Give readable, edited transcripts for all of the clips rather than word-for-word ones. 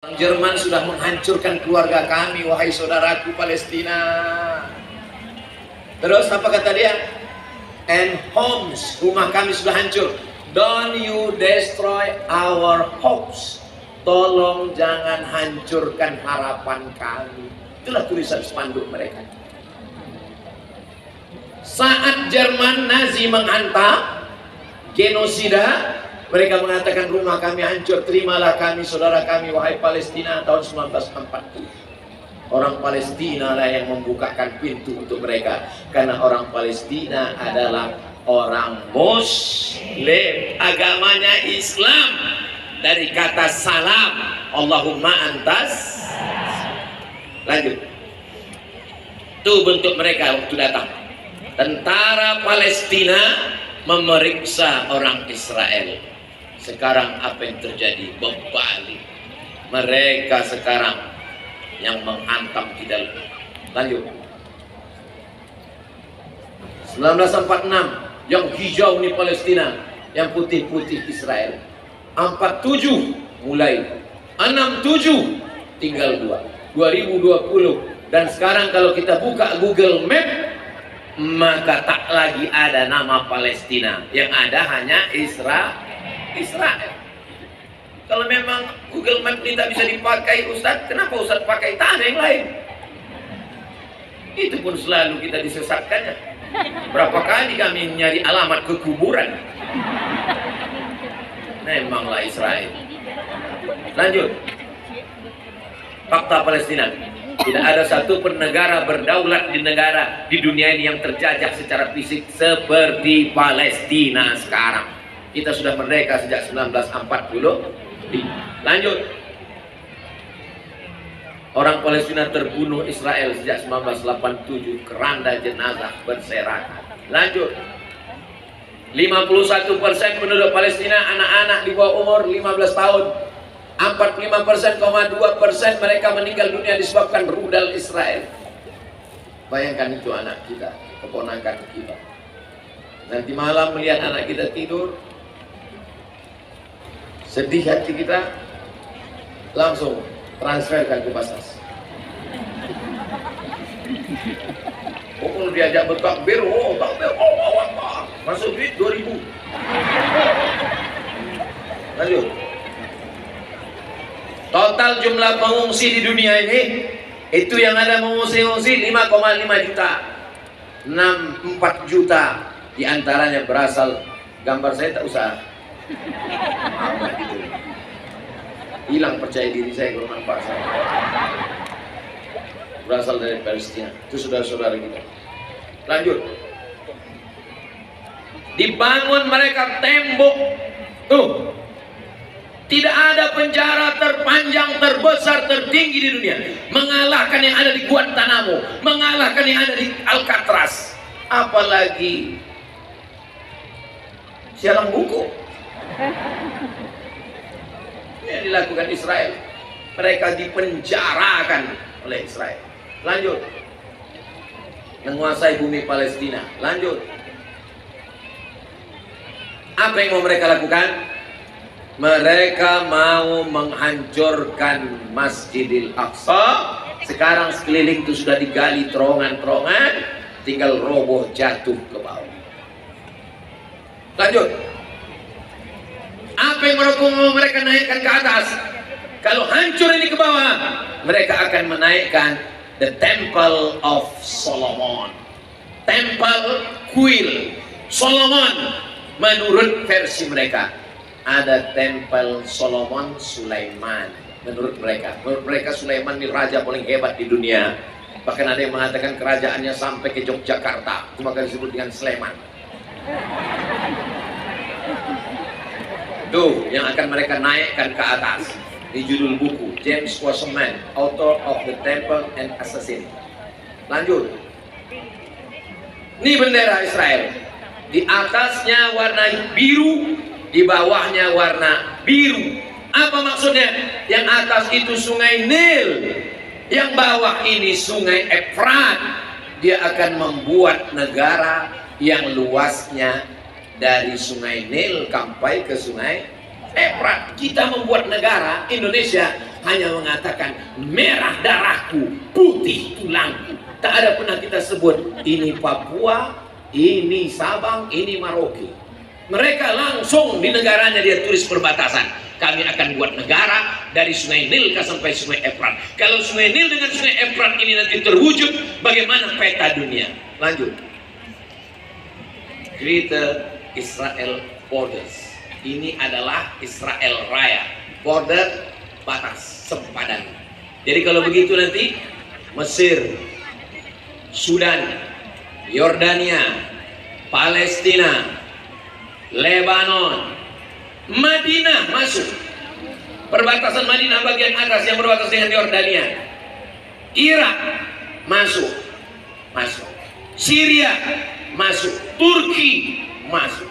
Jerman sudah menghancurkan keluarga kami, wahai saudaraku Palestina. Terus apa kata dia? And homes, rumah kami sudah hancur. Don't you destroy our hopes. Tolong jangan hancurkan harapan kami. Itulah tulisan spanduk mereka. Saat Jerman Nazi menghantam, genosida, mereka mengatakan rumah kami hancur, terimalah kami, saudara kami, wahai Palestina, tahun 1940. Orang Palestina lah yang membukakan pintu untuk mereka. Karena orang Palestina adalah orang Muslim, agamanya Islam. Dari kata salam, Allahumma antas. Lanjut. Itu bentuk mereka waktu datang. Tentara Palestina memeriksa orang Israel. Sekarang apa yang terjadi? Berbalik. Mereka sekarang yang menghantam kita. Lanjut. 1946 yang hijau ini Palestina, yang putih-putih Israel. 47 mulai, 67 tinggal 2. 2020 dan sekarang kalau kita buka Google Map, maka tak lagi ada nama Palestina, yang ada hanya Israel. Kalau memang Google Map tidak bisa dipakai Ustadz, kenapa Ustadz pakai tanah yang lain? Itu pun selalu kita disesatkannya. Berapa kali kami nyari alamat ke kuburan. Memanglah Israel. Lanjut. Fakta Palestina. Tidak ada satu pun negara berdaulat di dunia ini yang terjajah secara fisik seperti Palestina sekarang. Kita sudah merdeka sejak 1940. Lanjut. Orang Palestina terbunuh Israel sejak 1987, keranda jenazah berserakan. Lanjut. 51% penduduk Palestina anak-anak di bawah umur 15 tahun. 45,2% mereka meninggal dunia disebabkan rudal Israel. Bayangkan itu anak kita, keponakan kita. Nanti malam melihat anak kita tidur, sedih hati kita, langsung transferkan ke Basnas. Kalau diajak bertakbir, takbir, Allah, masuk duit 2000. Lanjut. Total jumlah pengungsi di dunia ini, itu yang ada mengungsi 5,5 juta. 4 juta diantaranya berasal, gambar saya tak usah. Gitu. Hilang percaya diri saya kalau nampak saya. Berasal dari Palestina. Itu saudara-saudara kita. Lanjut. Dibangun mereka tembok. Tuh. Tidak ada penjara terpanjang, terbesar, tertinggi di dunia. Mengalahkan yang ada di Guantanamo. Mengalahkan yang ada di Alcatraz. Apalagi sialang buku. Ini yang dilakukan Israel. Mereka dipenjarakan oleh Israel. Lanjut. Menguasai bumi Palestina. Lanjut. Apa yang mau mereka lakukan? Mereka mau menghancurkan Masjidil Aqsa. Sekarang sekeliling itu sudah digali terowongan-terowongan, tinggal roboh jatuh ke bawah. Lanjut. Apa yang mau mereka naikkan ke atas? Kalau hancur ini ke bawah, mereka akan menaikkan the Temple of Solomon. Temple kuil Solomon menurut versi mereka. Ada Temple Solomon Sulaiman menurut mereka. Menurut mereka Sulaiman ini raja paling hebat di dunia. Bahkan ada yang mengatakan kerajaannya sampai ke Yogyakarta. Itu maka disebut dengan Sleman. Tuh yang akan mereka naikkan ke atas. Di judul buku James Wasserman, author of the Temple and Assassin. Lanjut. Ini bendera Israel. Di atasnya warna biru, di bawahnya warna biru. Apa maksudnya? Yang atas itu sungai Nil, yang bawah ini sungai Efrat. Dia akan membuat negara yang luasnya dari sungai Nil sampai ke sungai Efrat. Kita membuat negara Indonesia hanya mengatakan merah darahku, putih tulangku. Tak ada pernah kita sebut ini Papua, ini Sabang, ini Merauke. Mereka langsung di negaranya dia tulis perbatasan. Kami akan buat negara dari Sungai Nil sampai Sungai Efrat. Kalau Sungai Nil dengan Sungai Efrat ini nanti terwujud, bagaimana peta dunia? Lanjut. Greater Israel Borders. Ini adalah Israel Raya. Border, batas, sempadan. Jadi kalau begitu nanti Mesir, Sudan, Yordania, Palestina, Lebanon, Madinah masuk. Perbatasan Madinah bagian atas yang berbatasan dengan Yordania. Irak masuk. Syria masuk. Turki masuk.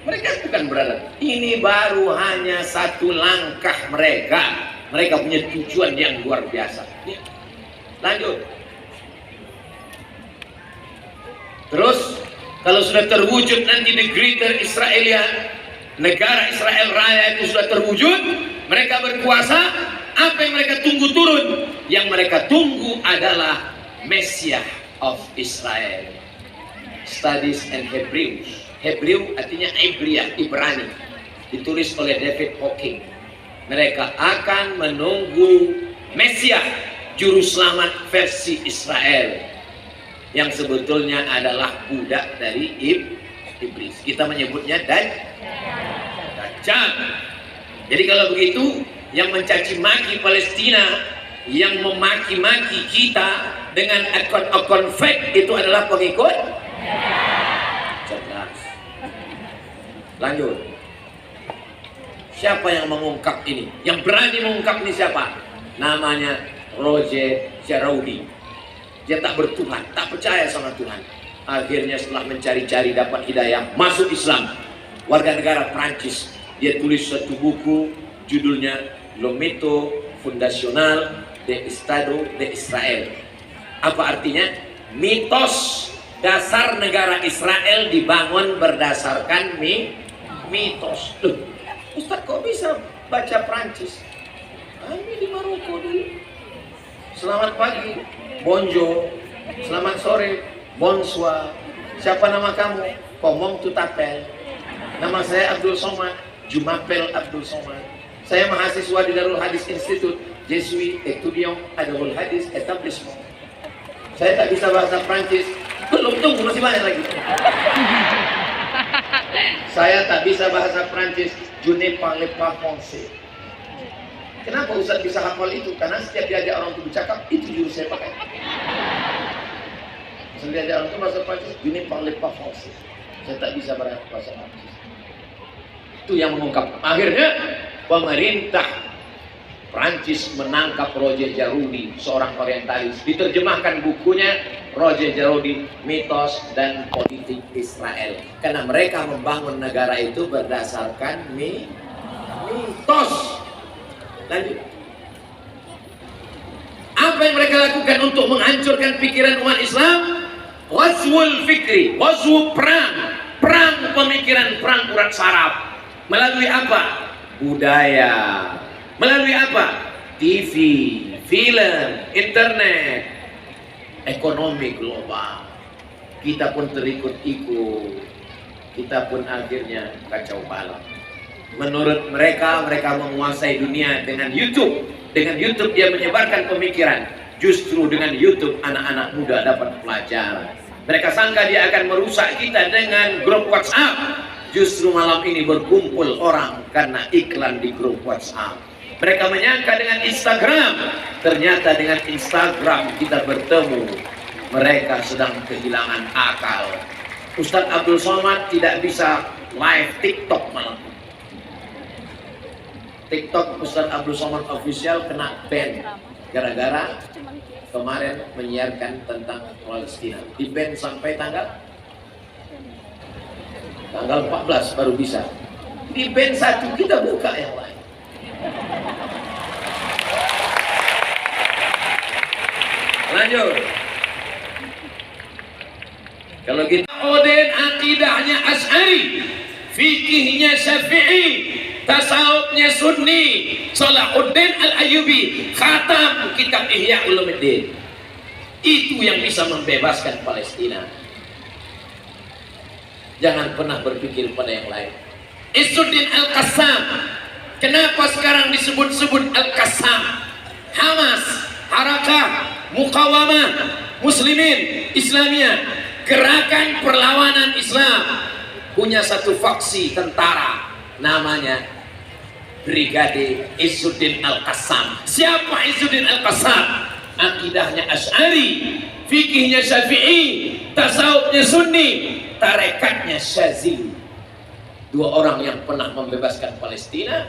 Mereka bukan berada. Ini baru hanya satu langkah mereka. Mereka punya tujuan yang luar biasa. Lanjut. Terus kalau sudah terwujud nanti di Greater Israelia, negara Israel Raya itu sudah terwujud, mereka berkuasa. Apa yang mereka tunggu turun? Yang mereka tunggu adalah Messiah of Israel. Studies and Hebrews. Hebrew artinya Ibrani, ditulis oleh David Hawking. Mereka akan menunggu Mesias, juru selamat versi Israel, yang sebetulnya adalah budak dari iblis. Kita menyebutnya Dajjal. Jadi kalau begitu, yang mencaci maki Palestina, yang memaki-maki kita dengan akun-akun fake itu adalah pengikut. Lanjut. Siapa yang mengungkap ini? Yang berani mengungkap ini siapa? Namanya Roger Jaraudi. Dia tak bertuhan, tak percaya sama Tuhan. Akhirnya setelah mencari-cari dapat hidayah, masuk Islam. Warga negara Prancis. Dia tulis satu buku, judulnya Le Mito Fondational de Estado de Israel. Apa artinya? Mitos dasar negara Israel dibangun berdasarkan mitos. Loh, Ustaz kok bisa baca Prancis? Kami di Maroko dulu. Selamat pagi, bonjour. Selamat sore, bonsoir. Siapa nama kamu? Komong Tutapel. Nama saya Abdul Somad. Jumapel Abdul Somad. Saya mahasiswa di Darul Hadis Institute. Je suis étudiant à Darul Hadis Etablissement. Saya tak bisa bahasa Prancis. Belum, tunggu, masih banyak lagi. Saya tak bisa bahasa Prancis. Je ne parle pas français. Kenapa Ustaz bisa hafal itu? Karena setiap diajak orang itu bercakap, itu jurus saya pakai. Setiap diajak orang itu bahasa Prancis, je ne parle pas français. Saya tak bisa bahasa Prancis. Itu yang mengungkap. Akhirnya pemerintah Prancis menangkap Roger Jaraudi, seorang orientalis. Diterjemahkan bukunya Roger Jaraudi, Mitos dan Politik Israel. Karena mereka membangun negara itu berdasarkan mitos. Lanjut. Apa yang mereka lakukan untuk menghancurkan pikiran umat Islam? Ghazwul fikri, ghazwul perang pemikiran, perang urat saraf. Melalui apa? Budaya. Melalui apa? TV, film, internet, ekonomi global. Kita pun terikut-ikut. Kita pun akhirnya kacau balau. Menurut mereka, mereka menguasai dunia dengan YouTube. Dengan YouTube dia menyebarkan pemikiran. Justru dengan YouTube anak-anak muda dapat pelajaran. Mereka sangka dia akan merusak kita dengan grup WhatsApp. Justru malam ini berkumpul orang karena iklan di grup WhatsApp. Mereka menyangka dengan Instagram, ternyata dengan Instagram kita bertemu. Mereka sedang kehilangan akal. Ustadz Abdul Somad tidak bisa live TikTok malam. TikTok Ustadz Abdul Somad official kena ban gara-gara kemarin menyiarkan tentang Palestina. Di ban sampai tanggal 14 baru bisa. Di ban satu kita buka yang lain. Lanjut. Kalau kita Oden akidahnya Asy'ari, fikihnya Syafi'i, tasawufnya Sunni, Salahuddin Al-Ayyubi khatam kitab Ihya Ulumuddin. Itu yang bisa membebaskan Palestina. Jangan pernah berpikir pada yang lain. Izzuddin Al-Qassam, kenapa sekarang disebut-sebut Al-Qassam? Hamas, Harakah Muqawamah Muslimin Islamiyah, gerakan perlawanan Islam, punya satu faksi tentara namanya Brigade Izzuddin Al-Qassam. Siapa Izzuddin Al-Qassam? Akidahnya Asy'ari, fikihnya Syafi'i, tasawufnya Sunni, tarekatnya Syazili. Dua orang yang pernah membebaskan Palestina.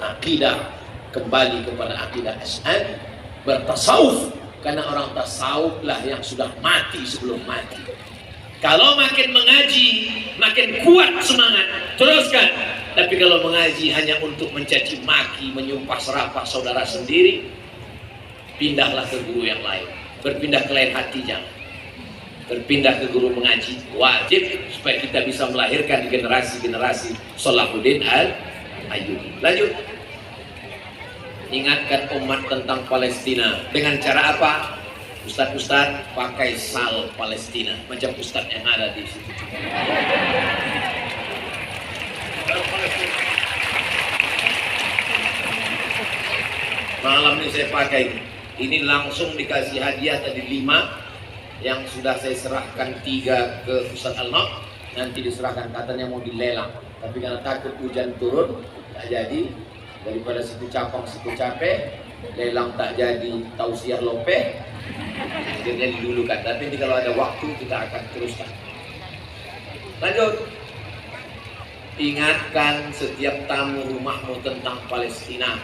Akidah kembali kepada akidah Asy'ari, bertasawuf, karena orang tasawuf lah yang sudah mati sebelum mati. Kalau makin mengaji, makin kuat semangat, teruskan. Tapi kalau mengaji hanya untuk mencaci maki, menyumpah serapah saudara sendiri, pindahlah ke guru yang lain. Berpindah ke lain hati jangan. Berpindah ke guru mengaji wajib, supaya kita bisa melahirkan generasi-generasi Salahuddin Al-Ayyubi. Lanjut. Ingatkan umat tentang Palestina. Dengan cara apa? Ustadz-ustadz pakai sal Palestina, macam ustadz yang ada di situ. Malam ini saya pakai. Ini langsung dikasih hadiah tadi 5, yang sudah saya serahkan 3 ke Ustadz Al-Maq. Nanti diserahkan, katanya mau dilelang. Tapi karena takut hujan turun, tak jadi. Daripada situ capang situ capek, lelang tak jadi, tausiah lopeh, akhirnya didulukan. Tapi nanti kalau ada waktu kita akan teruskan. Lanjut. Ingatkan setiap tamu rumahmu tentang Palestina.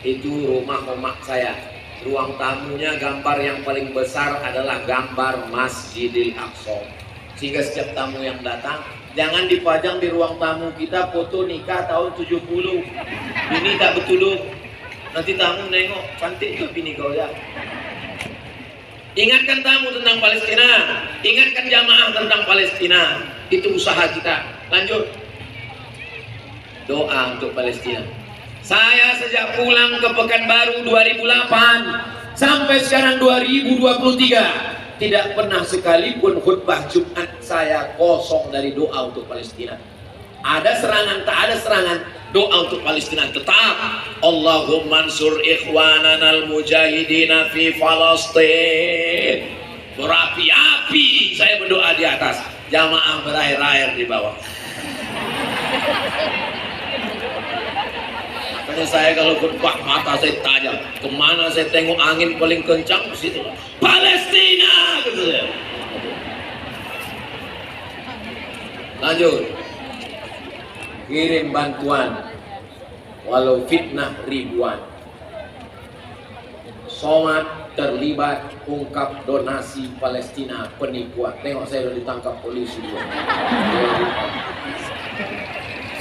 Itu rumah emak saya. Ruang tamunya gambar yang paling besar adalah gambar Masjidil Aqsa. Sehingga setiap tamu yang datang, jangan dipajang di ruang tamu kita foto nikah tahun 70. Ini tak betul. Nanti tamu nengok, cantik tuh bini kau ya. Ingatkan tamu tentang Palestina, ingatkan jamaah tentang Palestina. Itu usaha kita. Lanjut. Doa untuk Palestina. Saya sejak pulang ke Pekanbaru 2008 sampai sekarang 2023 tidak pernah sekalipun khutbah Jumat saya kosong dari doa untuk Palestina. Ada serangan, tak ada serangan, doa untuk Palestina tetap. Allahumma ansur ikhwanana al-mujahidina fi Falastin. Berapi-api saya berdoa di atas, jamaah berair-air di bawah. Makanya saya kalau khutbah mata saya tajam, kemana saya tengok angin paling kencang ke situ. Palestina gitu ya. Lanjut. Kirim bantuan walau fitnah ribuan. Somad terlibat ungkap donasi Palestina penipuan. Tengok saya udah ditangkap polisi juga.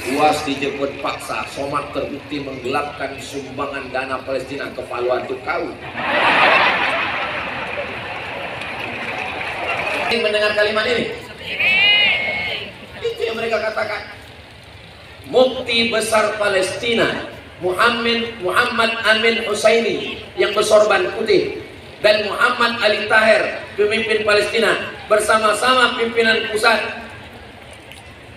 UAS dijemput paksa. Somad terbukti menggelapkan sumbangan dana Palestina ke Vanuatu kau. Mendengar kalimat ini? Itu yang mereka katakan. Mufti besar Palestina Muhammad Amin Husaini yang bersorban putih dan Muhammad Ali Tahir pemimpin Palestina bersama-sama pimpinan pusat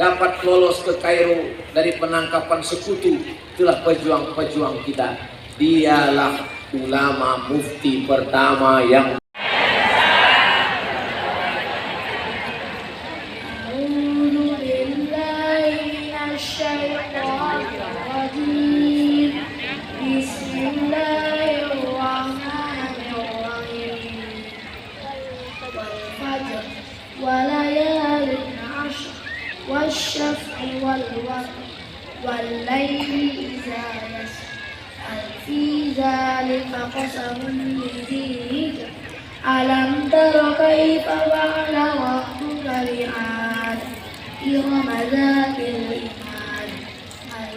dapat lolos ke Kairo dari penangkapan sekutu. Itulah pejuang-pejuang kita. Dialah ulama mufti pertama yang والشفع والوتر والليل إذا يسر هل في ذلك قسم لذي حجر ألم تر كيف فعل ربك بعاد إرم ذات العماد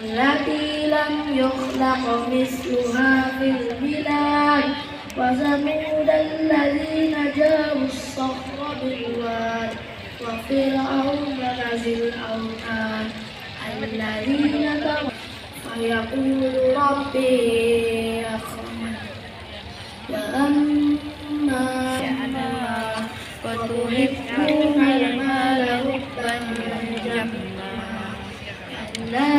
التي لم يخلق مثلها في البلاد وثمود الذين جابوا الصخر بالواد وفرعون ذي الأوتاد الذين فيقول ربي أكرمن وأما وتحبون المال حبا جما كلا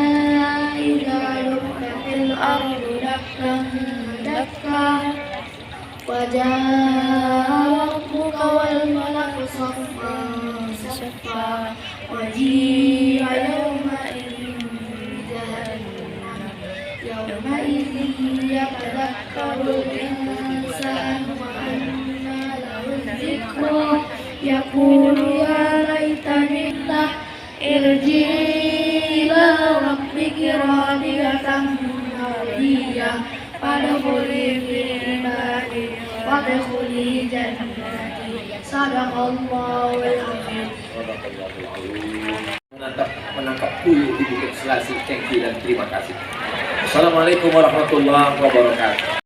إذا دكت الأرض دكا دكا وجاء ربك والملك صفا صفا وجيء يومئذ بجهنم يومئذ يتذكر الإنسان وأنى له الذكرى يقول يا ليتني ارجعي إلى ربك راضية مرضية فادخلي في عبادي وادخلي جنتي صدق الله العظيم. Menangkap puyuh di Bukit Selasih. Thank you dan terima kasih. Assalamualaikum warahmatullahi wabarakatuh.